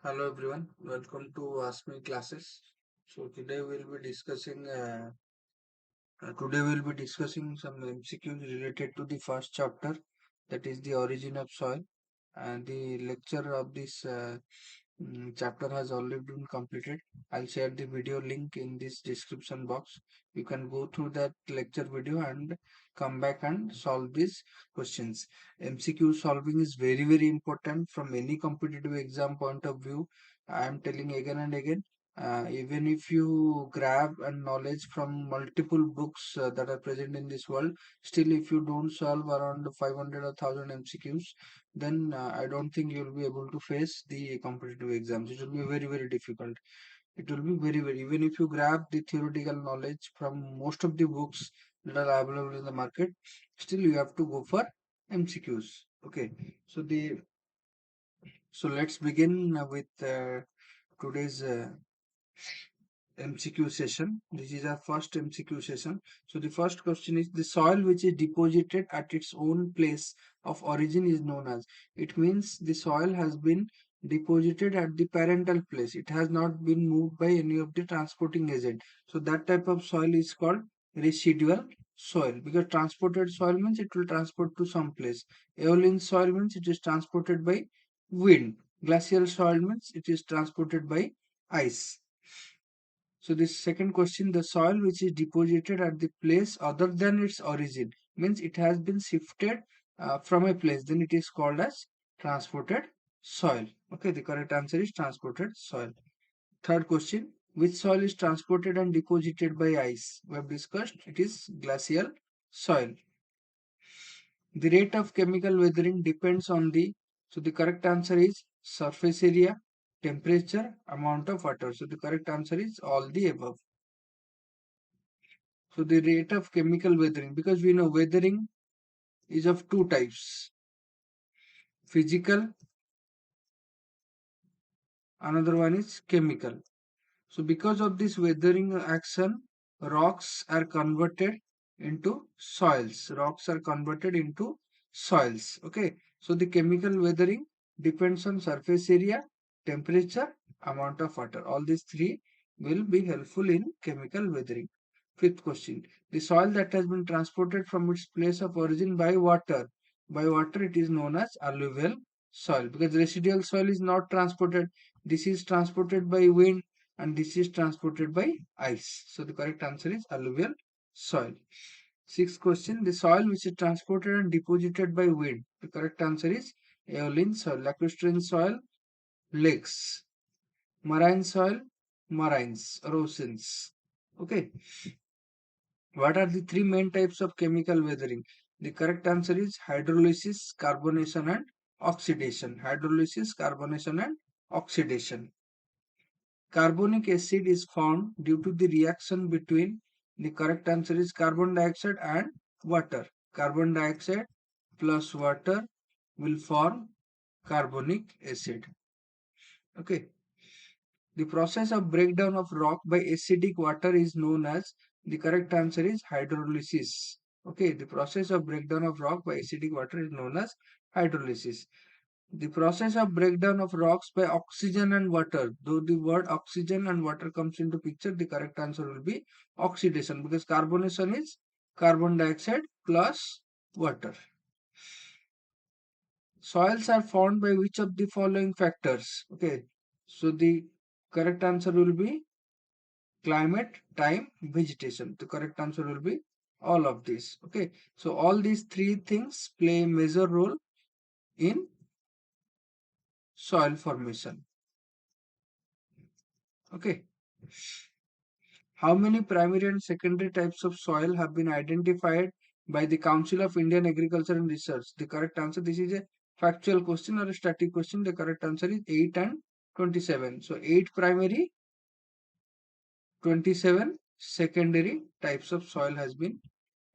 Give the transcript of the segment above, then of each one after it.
Hello everyone, welcome to Ask Me classes. So today we'll be discussing some MCQs related to the first chapter, that is the origin of soil, and the lecture of this chapter has already been completed. I'll share the video link in this description box. You can go through that lecture video and come back and solve these questions. MCQ solving is very important from any competitive exam point of view. I am telling again and again. Even if you grab and knowledge from multiple books that are present in this world, still if you don't solve around 500 or 1000 MCQs, then I don't think you'll be able to face the competitive exams. It will be very difficult. It will be very, even if you grab the theoretical knowledge from most of the books that are available in the market, still you have to go for MCQs. Okay, so let's begin with today's MCQ session. This is our first MCQ session. So the first question is, the soil which is deposited at its own place of origin is known as. It means the soil has been deposited at the parental place. It has not been moved by any of the transporting agent. So that type of soil is called residual soil, because transported soil means it will transport to some place. Aeolian soil means it is transported by wind. Glacial soil means it is transported by ice. So this second question, the soil which is deposited at the place other than its origin, means it has been shifted from a place, then it is called as transported soil. Okay, the correct answer is transported soil. Third question, which soil is transported and deposited by ice? We have discussed, it is glacial soil. The rate of chemical weathering depends on so the correct answer is surface area, temperature, amount of water. So the correct answer is all the above. So the rate of chemical weathering, because we know weathering is of two types: physical, another one is chemical. So because of this weathering action, rocks are converted into soils. Rocks are converted into soils. Okay. So the chemical weathering depends on surface area, temperature, amount of water. All these three will be helpful in chemical weathering. Fifth question. The soil that has been transported from its place of origin by water. By water it is known as alluvial soil, because residual soil is not transported. This is transported by wind and this is transported by ice. So the correct answer is alluvial soil. Sixth question, the soil which is transported and deposited by wind. The correct answer is aeolian soil, lacustrine soil, lakes, marine soil, marines, erosions. Okay. What are the three main types of chemical weathering? The correct answer is hydrolysis, carbonation, and oxidation. Hydrolysis, carbonation, and oxidation. Carbonic acid is formed due to the reaction between, the correct answer is carbon dioxide and water. Carbon dioxide plus water will form carbonic acid. Okay. The process of breakdown of rock by acidic water is known as, the correct answer is hydrolysis. Okay, the process of breakdown of rock by acidic water is known as hydrolysis. The process of breakdown of rocks by oxygen and water. Though the word oxygen and water comes into picture, the correct answer will be oxidation, because carbonation is carbon dioxide plus water. Soils are formed by which of the following factors? Okay, so the correct answer will be climate, time, vegetation. The correct answer will be all of these. Okay, so all these three things play a major role in soil formation. Okay. How many primary and secondary types of soil have been identified by the Council of Indian Agriculture and Research? The correct answer, this is a factual question or a static question. The correct answer is 8 and 27. So 8 primary, 27 secondary types of soil has been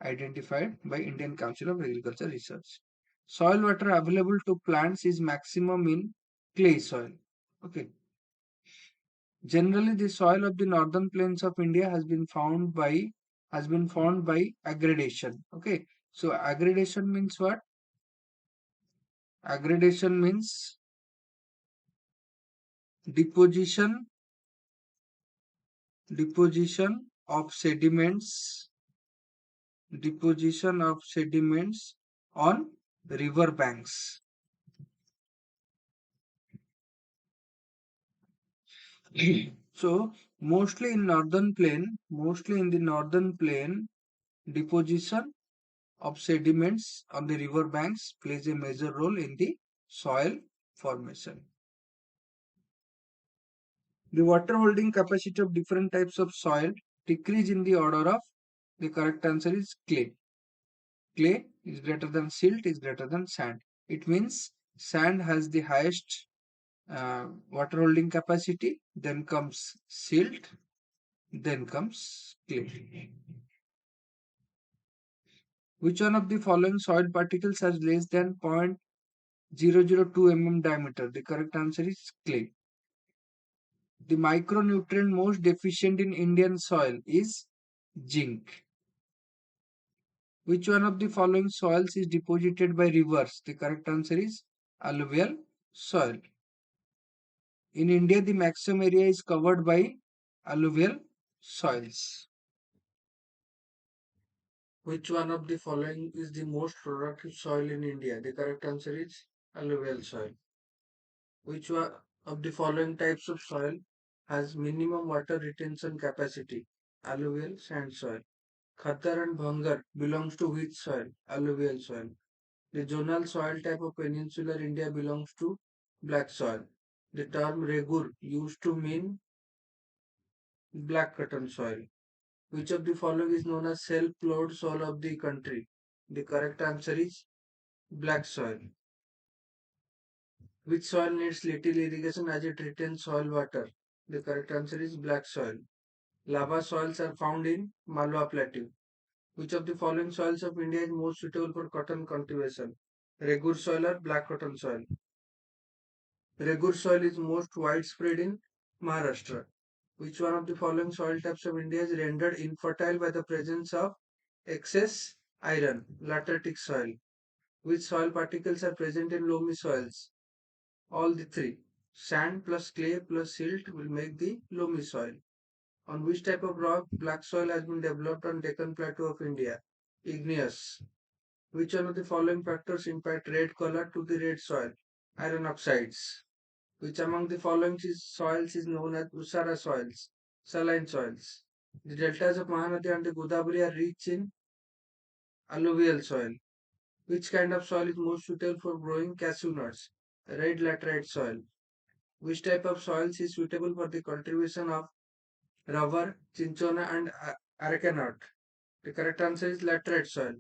identified by Indian Council of Agriculture Research. Soil water available to plants is maximum in clay soil. Okay. Generally, the soil of the northern plains of India has been formed by aggradation. Okay, so aggradation means what? Aggradation means deposition, deposition of sediments, deposition of sediments on river banks. So mostly in the northern plain, deposition of sediments on the river banks plays a major role in the soil formation. The water holding capacity of different types of soil decrease in the order of, the correct answer is clay. Clay is greater than silt is greater than sand. It means sand has the highest water holding capacity, then comes silt, then comes clay. Which one of the following soil particles has less than 0.002 mm diameter? The correct answer is clay. The micronutrient most deficient in Indian soil is zinc. Which one of the following soils is deposited by rivers? The correct answer is alluvial soil. In India, the maximum area is covered by alluvial soils. Which one of the following is the most productive soil in India? The correct answer is alluvial soil. Which one of the following types of soil has minimum water retention capacity? Alluvial sand soil. Khatar and Bhangar belongs to which soil? Alluvial soil. The zonal soil type of peninsular India belongs to black soil. The term regur used to mean black cotton soil. Which of the following is known as self-plowed soil of the country? The correct answer is black soil. Which soil needs little irrigation as it retains soil water? The correct answer is black soil. Lava soils are found in Malwa Plateau. Which of the following soils of India is most suitable for cotton cultivation? Regur soil or black cotton soil? Regur soil is most widespread in Maharashtra. Which one of the following soil types of India is rendered infertile by the presence of excess iron? Lateritic soil. Which soil particles are present in loamy soils? All the three. Sand plus clay plus silt will make the loamy soil. On which type of rock black soil has been developed on Deccan Plateau of India? Igneous. Which one of the following factors impact red color to the red soil? Iron oxides. Which among the following soils is known as Usara soils? Saline soils. The deltas of Mahanadi and the Godavari are rich in alluvial soil. Which kind of soil is most suitable for growing cashew nuts? Red laterite soil. Which type of soils is suitable for the cultivation of rubber, cinchona and arecanut? The correct answer is laterite soil.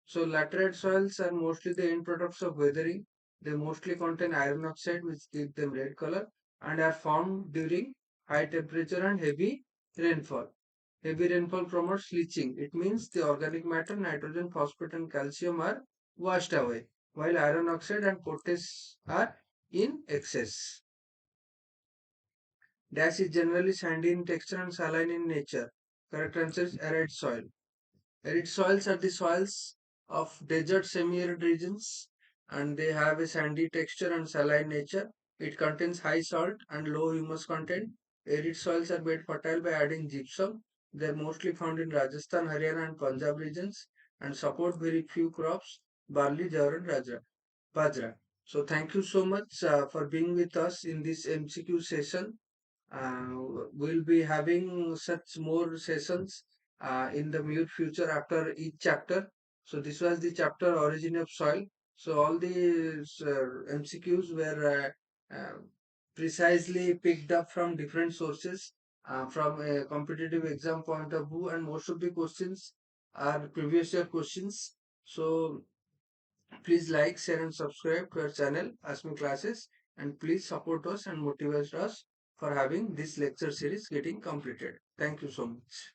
So laterite soils are mostly the end products of weathering. They mostly contain iron oxide which gives them red color and are formed during high temperature and heavy rainfall. Heavy rainfall promotes leaching. It means the organic matter, nitrogen, phosphate and calcium are washed away while iron oxide and potash are in excess. Dash is generally sandy in texture and saline in nature. Correct answer is arid soil. Arid soils are the soils of desert semi-arid regions and they have a sandy texture and saline nature. It contains high salt and low humus content. Arid soils are made fertile by adding gypsum. They are mostly found in Rajasthan, Haryana and Punjab regions and support very few crops, barley, jawar and bajra. So thank you so much for being with us in this MCQ session. Uh, we'll be having such more sessions in the near future after each chapter. So this was the chapter origin of soil. So all these MCQs were precisely picked up from different sources from a competitive exam point of view, and most of the questions are previous year questions. So please like, share, and subscribe to our channel, Ask Me Classes, and please support us and motivate us for having this lecture series getting completed. Thank you so much.